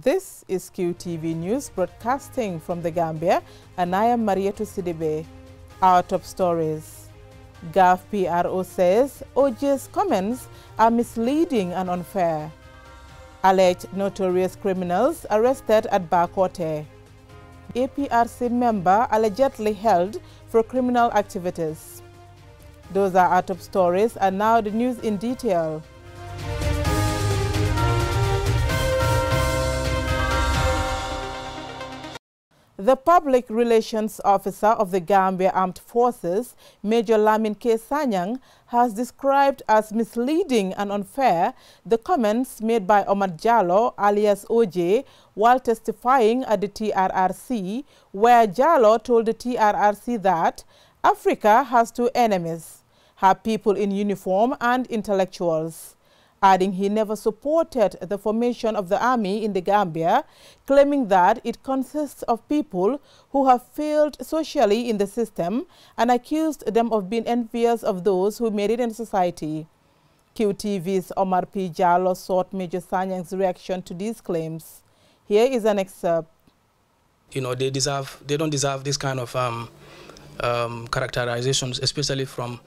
This is QTV News broadcasting from the Gambia, and I am Marietu Sidibe. Our top stories. GAF PRO says OJ's comments are misleading and unfair. Alleged notorious criminals arrested at Bakote. APRC member allegedly held for criminal activities. Those are our top stories, and now the news in detail. The Public Relations Officer of the Gambia Armed Forces, Major Lamin K. Sanyang, has described as misleading and unfair the comments made by Omar Jallo, alias OJ, while testifying at the TRRC, where Jallo told the TRRC that Africa has two enemies, her people in uniform and intellectuals, adding he never supported the formation of the army in the Gambia, claiming that it consists of people who have failed socially in the system, and accused them of being envious of those who made it in society. QTV's Omar P. Jallo sought Major Sanyang's reaction to these claims. Here is an excerpt. You know, they don't deserve this kind of characterizations, especially from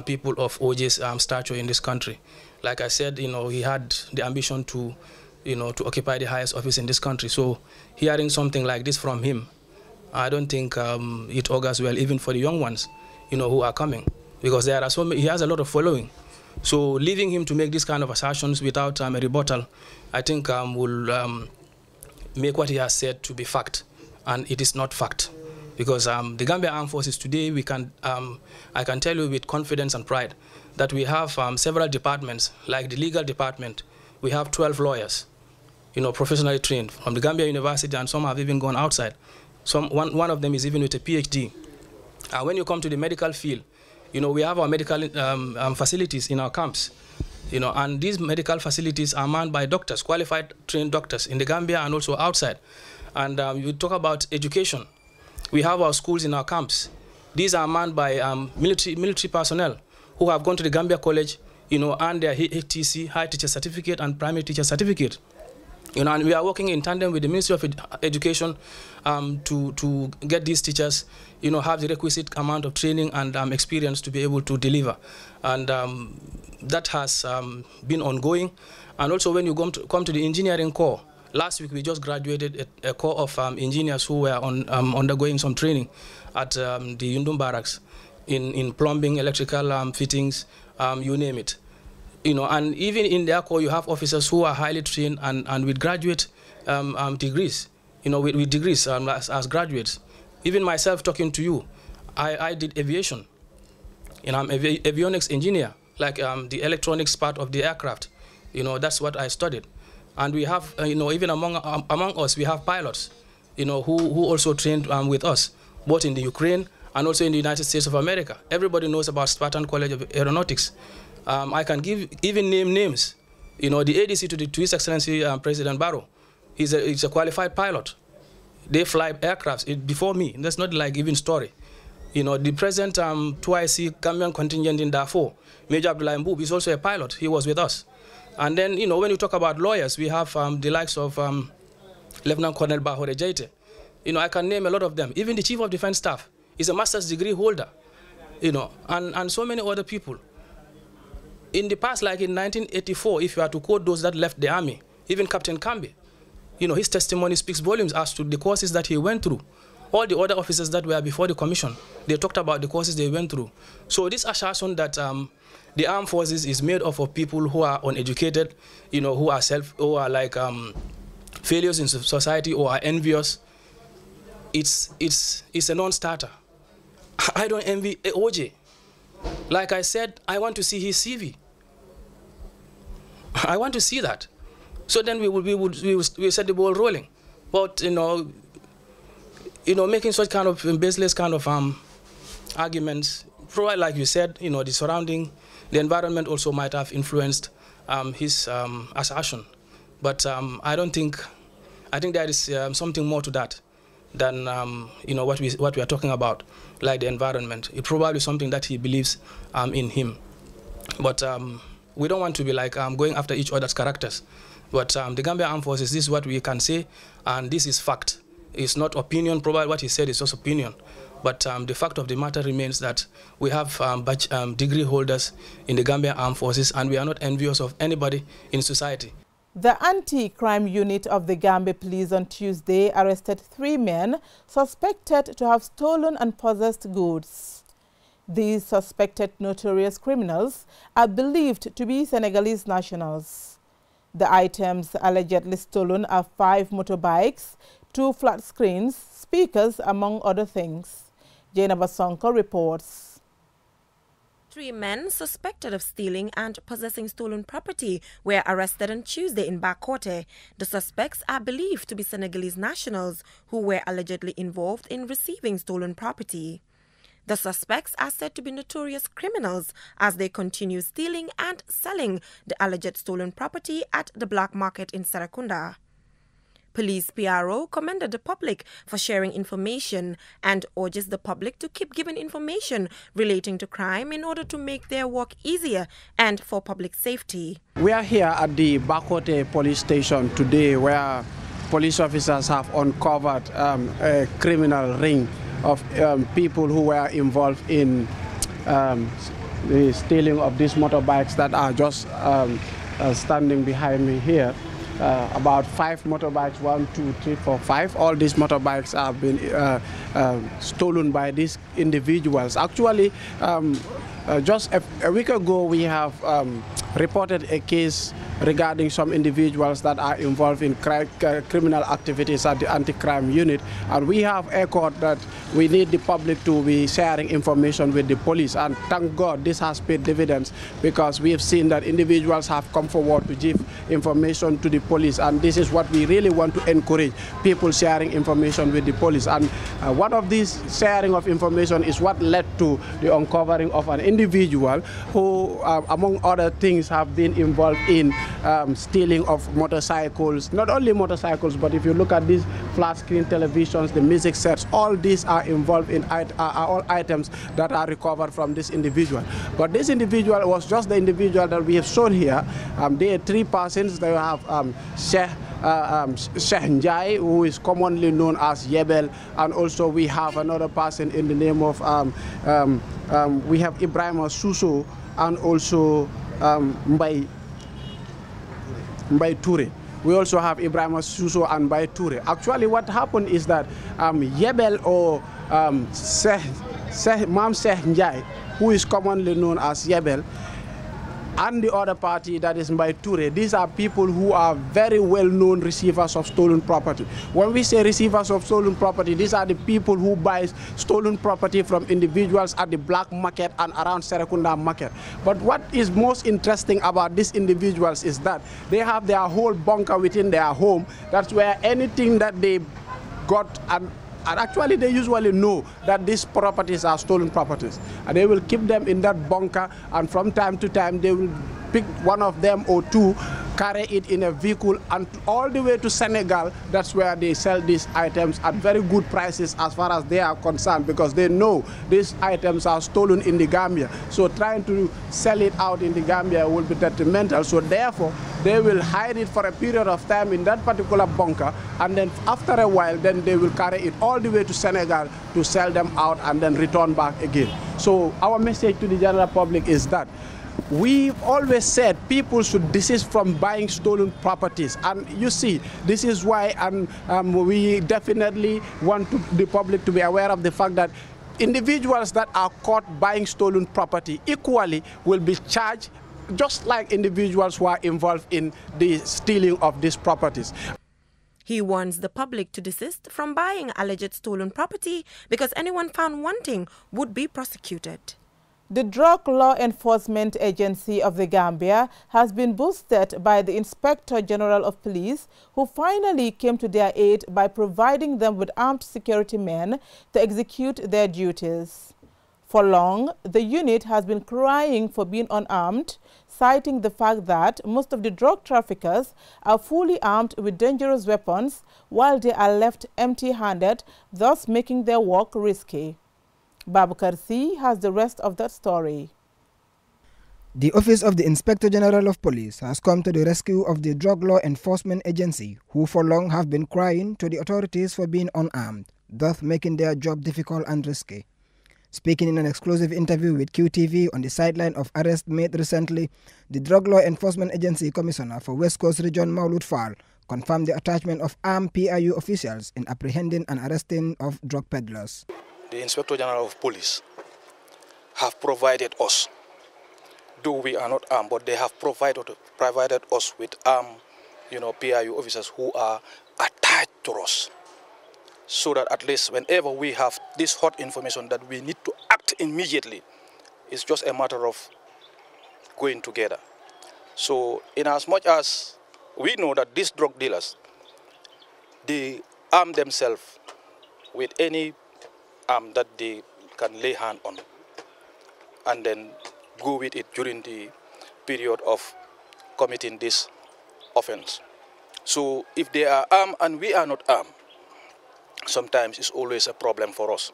people of OJ's stature in this country. Like I said, you know, he had the ambition to, to occupy the highest office in this country. So hearing something like this from him, I don't think it augurs well, even for the young ones, who are coming, because there are so many, he has a lot of following. So leaving him to make this kind of assertions without a rebuttal, I think will make what he has said to be fact, and it is not fact. Because the Gambia Armed Forces today, I can tell you with confidence and pride that we have several departments, like the legal department. We have 12 lawyers, professionally trained from the Gambia University, and some have even gone outside. One of them is even with a PhD. When you come to the medical field, we have our medical facilities in our camps, and these medical facilities are manned by doctors, qualified trained doctors in the Gambia and also outside. And you talk about education. We have our schools in our camps. These are manned by military personnel who have gone to the Gambia College, and their HTC, High Teacher Certificate, and Primary Teacher Certificate. And we are working in tandem with the Ministry of Education to get these teachers, have the requisite amount of training and experience to be able to deliver. And that has been ongoing. And also when you come to the engineering corps, last week we just graduated a corps of engineers who were undergoing some training at the Yundum Barracks in plumbing, electrical fittings, you name it. And even in their corps you have officers who are highly trained and with graduate degrees, with degrees as graduates. Even myself talking to you, I did aviation. I'm an avionics engineer, like the electronics part of the aircraft. That's what I studied. And we have, even among us, we have pilots, who also trained with us, both in the Ukraine and also in the United States of America. Everybody knows about Spartan College of Aeronautics. I can even name names. The ADC to His Excellency President Barrow, he's a qualified pilot. They fly aircrafts before me. That's not like even story. The present 2IC Gambian contingent in Darfur, Major Abdullah Mboub, is also a pilot. He was with us. And then, when you talk about lawyers, we have the likes of Lieutenant Colonel Bahore Jaite. I can name a lot of them. Even the Chief of Defense Staff is a master's degree holder, and so many other people. In the past, like in 1984, if you are to quote those that left the army, even Captain Kambi, his testimony speaks volumes as to the courses that he went through. All the other officers that were before the commission, they talked about the courses they went through. So this assertion that the armed forces is made up of people who are uneducated, who are like failures in society or are envious, it's a non-starter. I don't envy OJ. Like I said, I want to see his CV. I want to see that. So then we will set the ball rolling. But making such kind of baseless kind of arguments, probably like you said, the surrounding, the environment also might have influenced his assertion. But I think there is something more to that than what we are talking about, like the environment. It's probably something that he believes in him. But we don't want to be like going after each other's characters. But the Gambia Armed Forces, this is what we can say, and this is fact. It's not opinion, probably what he said is just opinion. But the fact of the matter remains that we have degree holders in the Gambia Armed Forces, and we are not envious of anybody in society. The anti-crime unit of the Gambia Police on Tuesday arrested 3 men suspected to have stolen and possessed goods. These suspected notorious criminals are believed to be Senegalese nationals. The items allegedly stolen are 5 motorbikes, 2 flat screens, speakers, among other things. Jaina Basonko reports. 3 men suspected of stealing and possessing stolen property were arrested on Tuesday in Bakote. The suspects are believed to be Senegalese nationals who were allegedly involved in receiving stolen property. The suspects are said to be notorious criminals as they continue stealing and selling the alleged stolen property at the black market in Serekunda. Police PRO commended the public for sharing information and urges the public to keep giving information relating to crime in order to make their work easier and for public safety. We are here at the Bakote police station today where police officers have uncovered a criminal ring of people who were involved in the stealing of these motorbikes that are just standing behind me here. About 5 motorbikes, 1, 2, 3, 4, 5. All these motorbikes have been stolen by these individuals. Actually, just a week ago, we have reported a case regarding some individuals that are involved in criminal activities at the anti-crime unit, and we have echoed that we need the public to be sharing information with the police, and thank God this has paid dividends because we have seen that individuals have come forward to give information to the police, and this is what we really want to encourage, people sharing information with the police. And one of these sharing of information is what led to the uncovering of an individual who, among other things, have been involved in stealing of motorcycles. Not only motorcycles, but if you look at these flat screen televisions, the music sets, all these are involved in all items that are recovered from this individual. But this individual was just the individual that we have shown here. There are 3 persons. They have Sheikh Njai, who is commonly known as Yebel, and also we have another person in the name of we have Ibrahim Suso and also Mbai Toure. We also have Ibrahim Suso and Mbai Toure. Actually, what happened is that Yebel or Mam Sheikh Njai, who is commonly known as Yebel, and the other party, that is Mbai Toure, these are people who are very well-known receivers of stolen property. When we say receivers of stolen property, these are the people who buy stolen property from individuals at the black market and around Serekunda market. But what is most interesting about these individuals is that they have their whole bunker within their home. That's where anything that they got and actually they usually know that these properties are stolen properties, and they will keep them in that bunker, and from time to time they will pick one of them or 2, carry it in a vehicle and all the way to Senegal. That's where they sell these items at very good prices as far as they are concerned, because they know these items are stolen in the Gambia. So trying to sell it out in the Gambia will be detrimental. So therefore, they will hide it for a period of time in that particular bunker, and then after a while, then they will carry it all the way to Senegal to sell them out and then return back again. So our message to the general public is that we've always said people should desist from buying stolen properties, and you see, this is why we definitely want the public to be aware of the fact that individuals that are caught buying stolen property equally will be charged just like individuals who are involved in the stealing of these properties. He warns the public to desist from buying alleged stolen property because anyone found wanting would be prosecuted. The Drug Law Enforcement Agency of the Gambia has been boosted by the Inspector General of Police, who finally came to their aid by providing them with armed security men to execute their duties. For long, the unit has been crying for being unarmed, citing the fact that most of the drug traffickers are fully armed with dangerous weapons while they are left empty-handed, thus making their work risky. APRC has the rest of that story. The Office of the Inspector General of Police has come to the rescue of the Drug Law Enforcement Agency, who for long have been crying to the authorities for being unarmed, thus making their job difficult and risky. Speaking in an exclusive interview with QTV on the sideline of arrest made recently, the Drug Law Enforcement Agency Commissioner for West Coast Region Maulud Fall confirmed the attachment of armed PIU officials in apprehending and arresting of drug peddlers. The Inspector General of Police have provided us, though we are not armed, but they have provided us with armed, PIU officers who are attached to us, so that at least whenever we have this hot information that we need to act immediately, it's just a matter of going together. So in as much as we know that these drug dealers, they arm themselves with any arm that they can lay hand on, and then go with it during the period of committing this offense. So if they are armed and we are not armed, sometimes it's always a problem for us,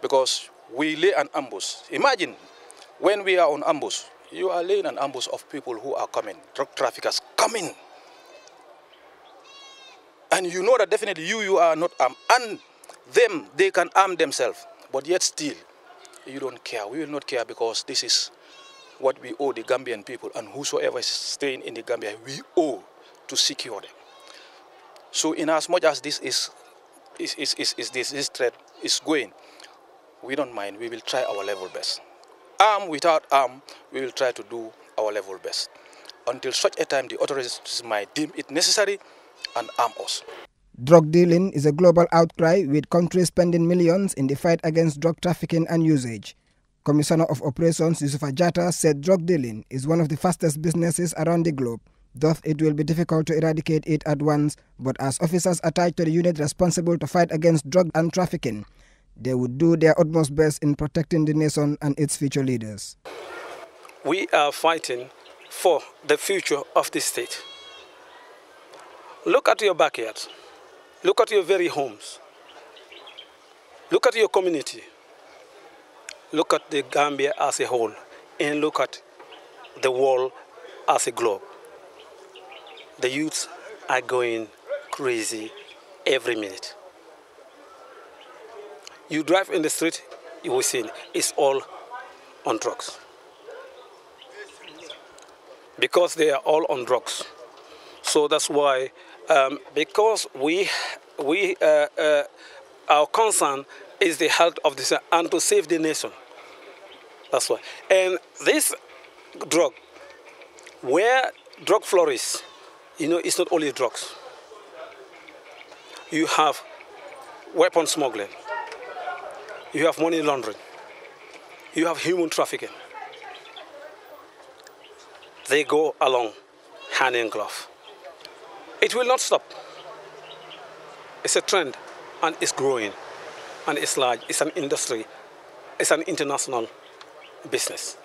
because we lay an ambush. Imagine when we are on ambush, you are laying an ambush of people who are coming, drug traffickers coming. And you know that definitely you are not armed, and them, they can arm themselves, but yet still, you don't care. We will not care, because this is what we owe the Gambian people, and whosoever is staying in the Gambia, we owe to secure them. So in as much as this threat is going, we don't mind. We will try our level best. Arm without arm, we will try to do our level best, until such a time the authorities might deem it necessary and arm us. Drug dealing is a global outcry, with countries spending millions in the fight against drug trafficking and usage. Commissioner of Operations Yusufa Jatta said drug dealing is one of the fastest businesses around the globe. Thus, it will be difficult to eradicate it at once, but as officers attached to the unit responsible to fight against drug and trafficking, they would do their utmost best in protecting the nation and its future leaders. We are fighting for the future of this state. Look at your backyards. Look at your very homes. Look at your community. Look at the Gambia as a whole, and look at the world as a globe. The youths are going crazy every minute. You drive in the street, you will see it's all on drugs. Because they are all on drugs. So that's why, because our concern is the health of this and to save the nation. That's why. And this drug, where drug flourishes, it's not only drugs. You have weapon smuggling. You have money laundering. You have human trafficking. They go along hand in glove. It will not stop. It's a trend, and it's growing, and it's large. It's an industry. It's an international business.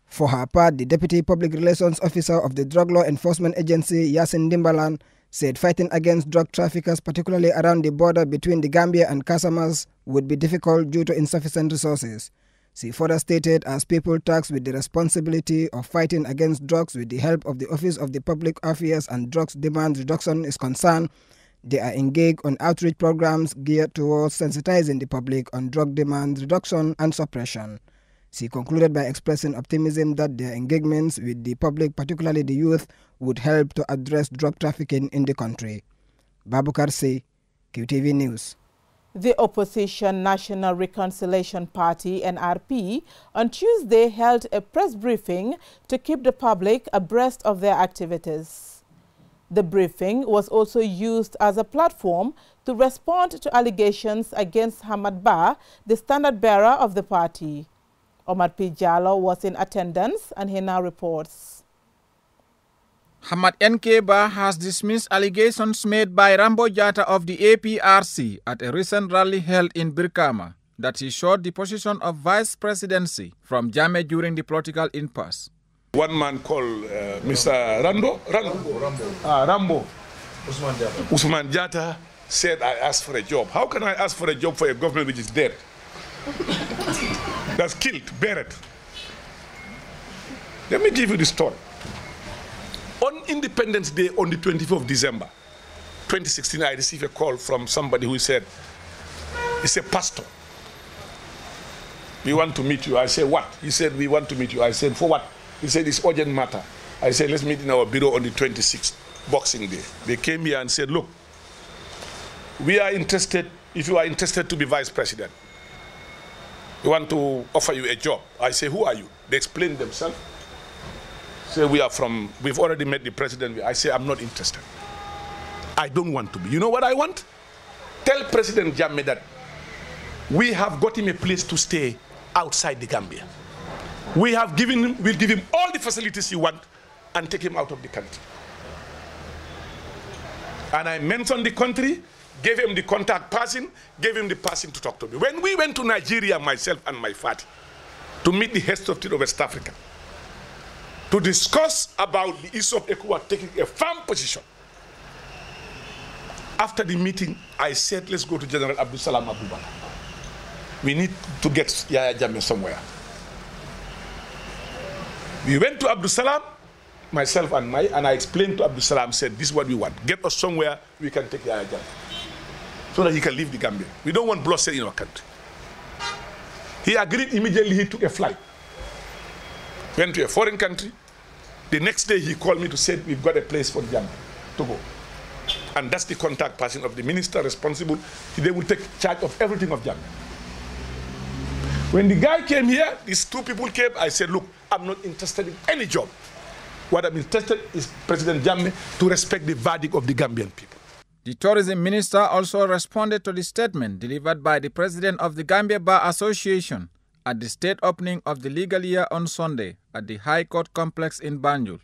For her part, the Deputy Public Relations Officer of the Drug Law Enforcement Agency, Yasin Dimbalan, said fighting against drug traffickers, particularly around the border between the Gambia and Casamas, would be difficult due to insufficient resources. She further stated, as people tasked with the responsibility of fighting against drugs with the help of the Office of the Public Affairs and Drugs Demand Reduction is concerned, they are engaged on outreach programs geared towards sensitizing the public on drug demand reduction and suppression. She concluded by expressing optimism that their engagements with the public, particularly the youth, would help to address drug trafficking in the country. Babukar C, QTV News. The opposition National Reconciliation Party, NRP, on Tuesday held a press briefing to keep the public abreast of their activities. The briefing was also used as a platform to respond to allegations against Hamad Ba, the standard bearer of the party. Omar P. Jallo was in attendance, and he now reports. Hamad N.K. Ba has dismissed allegations made by Rambo Jatta of the APRC at a recent rally held in Birkama that he showed the position of vice presidency from Jammeh during the political impasse. One man called Mr. Rambo Usman Jatta said, I asked for a job. How can I ask for a job for a government which is dead? That's killed, buried. Let me give you the story. On Independence Day, on the 24th of December, 2016, I received a call from somebody who said, he's a pastor. We want to meet you. I said, what? He said, we want to meet you. I said, for what? He said, it's urgent matter. I said, let's meet in our bureau on the 26th, Boxing Day. They came here and said, look, we are interested, if you are interested to be vice president, we want to offer you a job. I say, who are you? They explained themselves. Say, we've already met the president. I say, I'm not interested. I don't want to be. You know what I want? Tell President Jammeh that we have got him a place to stay outside the Gambia. We'll give him all the facilities he wants and take him out of the country. And I mentioned the country, gave him the contact person, gave him the person to talk to me. When we went to Nigeria, myself and my party, to meet the heads of state of West Africa, to discuss about the issue of ECOWAS taking a firm position. After the meeting, I said, let's go to General Abdul Salam Abubakar. We need to get Yaya Jammeh somewhere. We went to Abdul Salam, myself and I explained to Abdul Salam, said, this is what we want. Get us somewhere we can take Yaya Jammeh, so that he can leave the Gambia. We don't want bloodshed in our country. He agreed immediately. He took a flight, went to a foreign country. The next day he called me to say, we've got a place for Jammeh to go. And that's the contact person of the minister responsible. They will take charge of everything of Jammeh. When the guy came here, these two people came, I said, look, I'm not interested in any job. What I'm interested in is President Jammeh to respect the verdict of the Gambian people. The tourism minister also responded to the statement delivered by the president of the Gambia Bar Association at the state opening of the legal year on Sunday at the High Court complex in Banjul,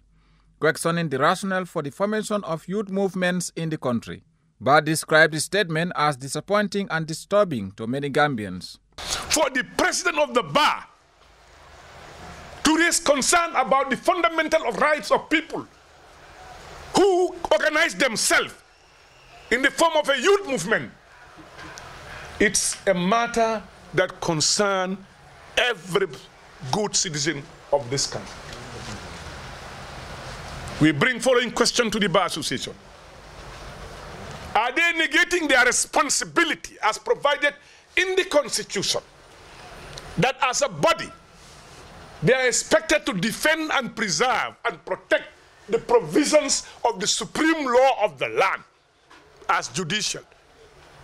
questioning the rationale for the formation of youth movements in the country. Bar described the statement as disappointing and disturbing to many Gambians. For the president of the bar to raise concern about the fundamental rights of people who organize themselves in the form of a youth movement, it's a matter that concerns every good citizen of this country. We bring following question to the Bar Association. Are they negating their responsibility as provided in the Constitution, that as a body, they are expected to defend and preserve and protect the provisions of the supreme law of the land as judicial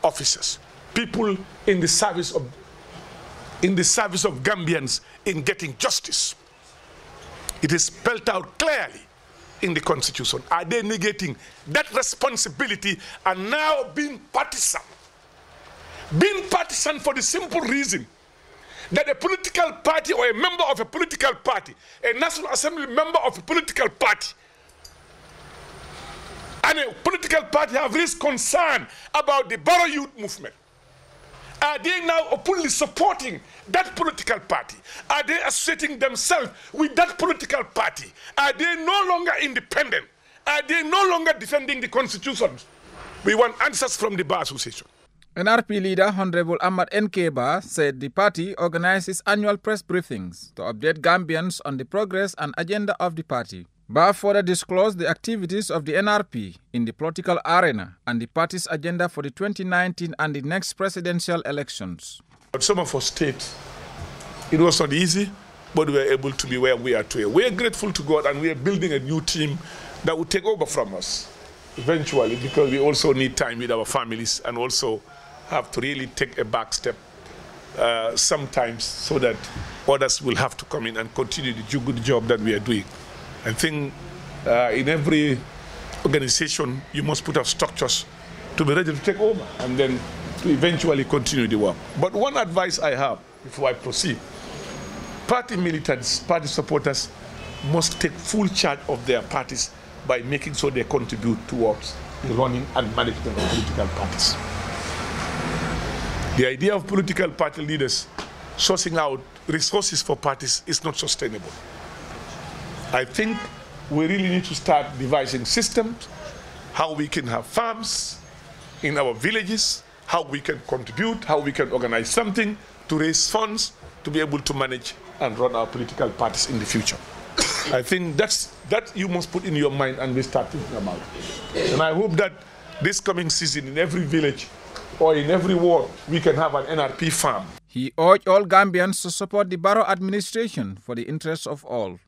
officers, people in the service of Gambians in getting justice? It is spelled out clearly in the Constitution. Are they negating that responsibility and now being partisan? Being partisan for the simple reason that a political party or a member of a political party, a National Assembly member of a political party, and a political party have raised concern about the Barrow Youth Movement. Are they now openly supporting that political party? Are they associating themselves with that political party? Are they no longer independent? Are they no longer defending the Constitution? We want answers from the Bar Association. NRP leader Honorable Ahmad Nkeba said the party organizes annual press briefings to update Gambians on the progress and agenda of the party. Bar further disclosed the activities of the NRP in the political arena and the party's agenda for the 2019 and the next presidential elections. But some of us states, it was not easy, but we were able to be where we are today. We are grateful to God, and we are building a new team that will take over from us eventually, because we also need time with our families and also have to really take a back step sometimes, so that others will have to come in and continue the good job that we are doing. I think in every organization, you must put up structures to be ready to take over and then to eventually continue the work. But one advice I have before I proceed, party militants, party supporters must take full charge of their parties by making sure they contribute towards the running and management of political parties. The idea of political party leaders sourcing out resources for parties is not sustainable. I think we really need to start devising systems, how we can have farms in our villages, how we can contribute, how we can organize something to raise funds to be able to manage and run our political parties in the future. I think that you must put in your mind and we start thinking about it. And I hope that this coming season in every village or in every ward, we can have an NRP farm. He urged all Gambians to support the borough administration for the interests of all.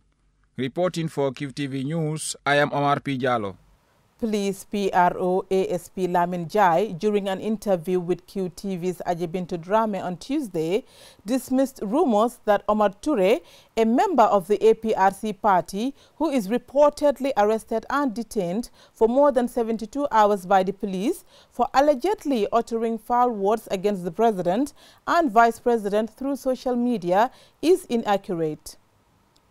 Reporting for QTV News, I am Omar P. Jallo. Police PRO ASP Lamin Jai, during an interview with QTV's Ajibintu Drame on Tuesday, dismissed rumors that Omar Toure, a member of the APRC Party, who is reportedly arrested and detained for more than 72 hours by the police for allegedly uttering foul words against the president and vice president through social media, is inaccurate.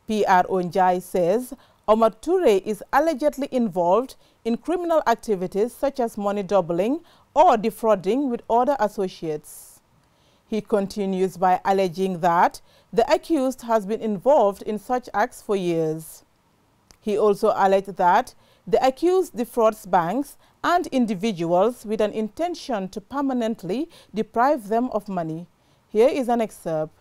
PRO Njai says Omar Toure is allegedly involved in criminal activities such as money doubling or defrauding with other associates. He continues by alleging that the accused has been involved in such acts for years. He also alleged that the accused defrauds banks and individuals with an intention to permanently deprive them of money. Here is an excerpt.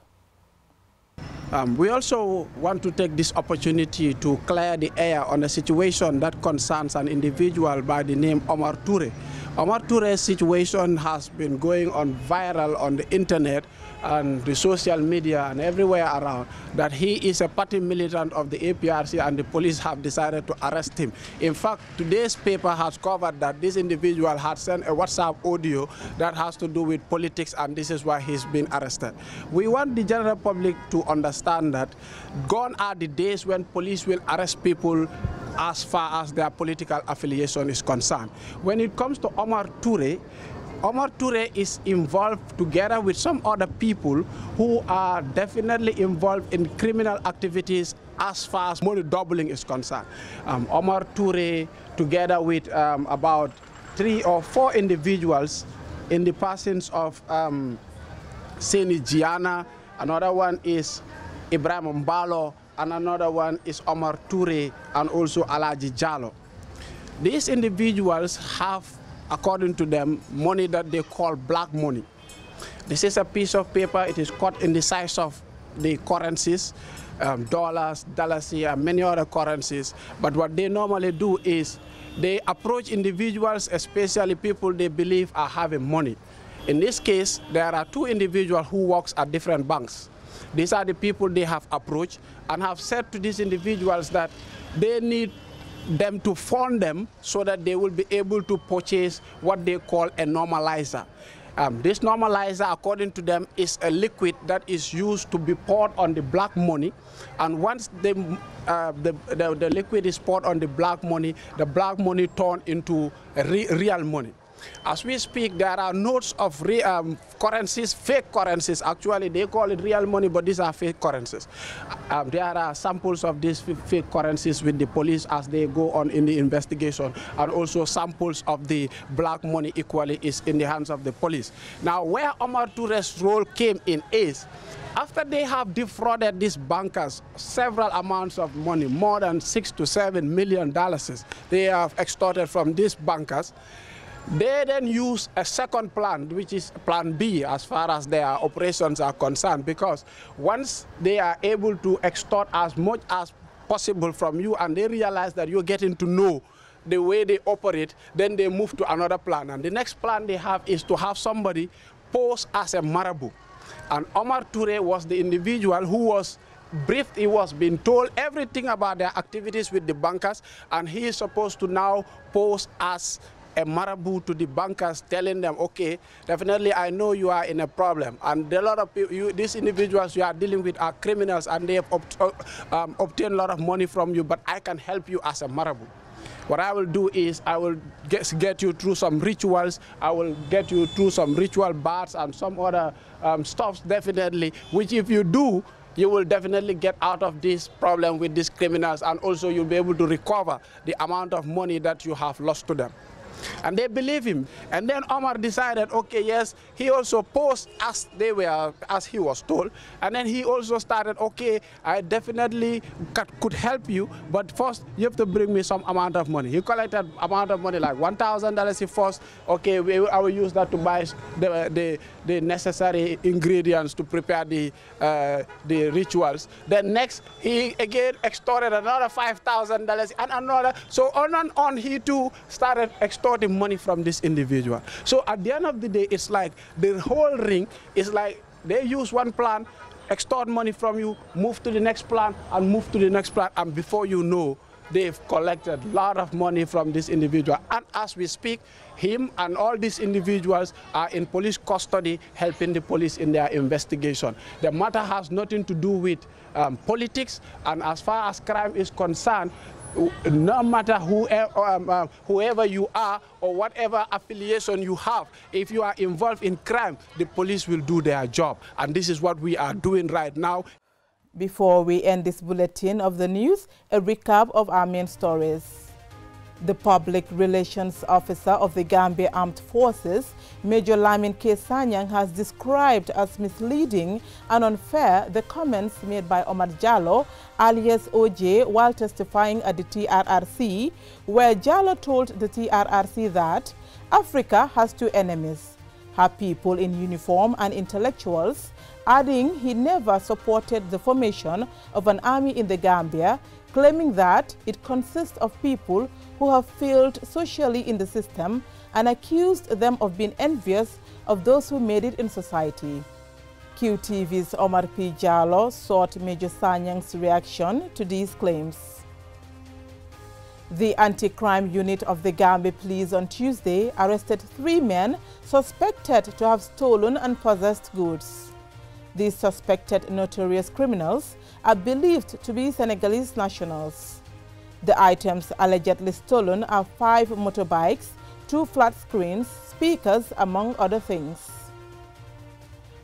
We also want to take this opportunity to clear the air on a situation that concerns an individual by the name Omar Toure. Omar Toure's situation has been going on viral on the internet and the social media and everywhere around, that he is a party militant of the APRC and the police have decided to arrest him. In fact, today's paper has covered that this individual had sent a WhatsApp audio that has to do with politics, and this is why he's been arrested. We want the general public to understand that gone are the days when police will arrest people as far as their political affiliation is concerned. When it comes to Omar Toure is involved together with some other people who are definitely involved in criminal activities as far as money doubling is concerned. Omar Toure, together with about 3 or 4 individuals in the persons of Seni Giana, another one is Ibrahim Mbalo, and another one is Omar Toure and also Alaji Jallo. These individuals have, according to them, money that they call black money. This is a piece of paper. It is cut in the size of the currencies, dollars, dalasi, and many other currencies. But what they normally do is they approach individuals, especially people they believe are having money. In this case, there are 2 individuals who work at different banks. These are the people they have approached and have said to these individuals that they need them to fund them so that they will be able to purchase what they call a normalizer. This normalizer, according to them, is a liquid that is used to be poured on the black money, and once the liquid is poured on the black money turned into real money. As we speak, there are notes of currencies, fake currencies. Actually, they call it real money, but these are fake currencies. There are samples of these fake currencies with the police as they go on in the investigation, and also samples of the black money equally is in the hands of the police. Now, where Omar Toure's role came in is, after they have defrauded these bankers several amounts of money, more than $6 to $7 million they have extorted from these bankers, they then use a second plan, which is plan B as far as their operations are concerned, because once they are able to extort as much as possible from you and they realize that you're getting to know the way they operate, then they move to another plan. And the next plan they have is to have somebody pose as a marabout. And Omar Toure was the individual who was briefed. He was being told everything about their activities with the bankers, and he is supposed to now pose as a marabout to the bankers, telling them, okay, definitely I know you are in a problem, and a lot of people, these individuals you are dealing with are criminals, and they have obtained a lot of money from you, but I can help you as a marabout. What I will do is I will get you through some rituals, I will get you through some ritual baths and some other stuffs, definitely, which if you do, you will definitely get out of this problem with these criminals, and also you'll be able to recover the amount of money that you have lost to them. And they believe him. And then Omar decided, okay, yes, he also posed as he was told. And then he also started, okay, I definitely could help you, but first you have to bring me some amount of money. He collected amount of money, like $1,000 he first. Okay, I will use that to buy the necessary ingredients to prepare the rituals. Then next, he again extorted another $5,000 and another. So on and on, he too started extorting money from this individual. So at the end of the day, it's like the whole ring is like they use one plan, extort money from you, move to the next plan, and move to the next plan, and before you know, they've collected a lot of money from this individual. And as we speak, him and all these individuals are in police custody, helping the police in their investigation. The matter has nothing to do with politics, and as far as crime is concerned, no matter whoever you are or whatever affiliation you have, if you are involved in crime, the police will do their job. And this is what we are doing right now. Before we end this bulletin of the news, a recap of our main stories. The Public Relations Officer of the Gambia Armed Forces, Major Lamin K. Sanyang, has described as misleading and unfair the comments made by Omar Jallo, alias OJ, while testifying at the TRRC, where Jallo told the TRRC that Africa has two enemies, her people in uniform and intellectuals, adding he never supported the formation of an army in the Gambia, claiming that it consists of people who have failed socially in the system, and accused them of being envious of those who made it in society. QTV's Omar P. Jallo sought Major Sanyang's reaction to these claims. The anti-crime unit of the Gambia Police on Tuesday arrested 3 men suspected to have stolen and possessed goods. These suspected notorious criminals are believed to be Senegalese nationals. The items allegedly stolen are 5 motorbikes, 2 flat screens, speakers, among other things.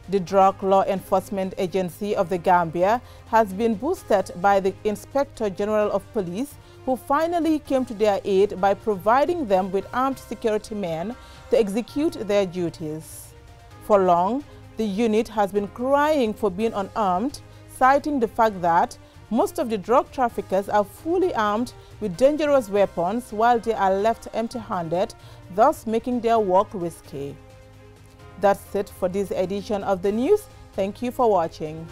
The Drug Law Enforcement Agency of the Gambia has been boosted by the Inspector General of Police, who finally came to their aid by providing them with armed security men to execute their duties. For long, the unit has been crying for being unarmed, citing the fact that most of the drug traffickers are fully armed with dangerous weapons while they are left empty-handed, thus making their work risky. That's it for this edition of the news. Thank you for watching.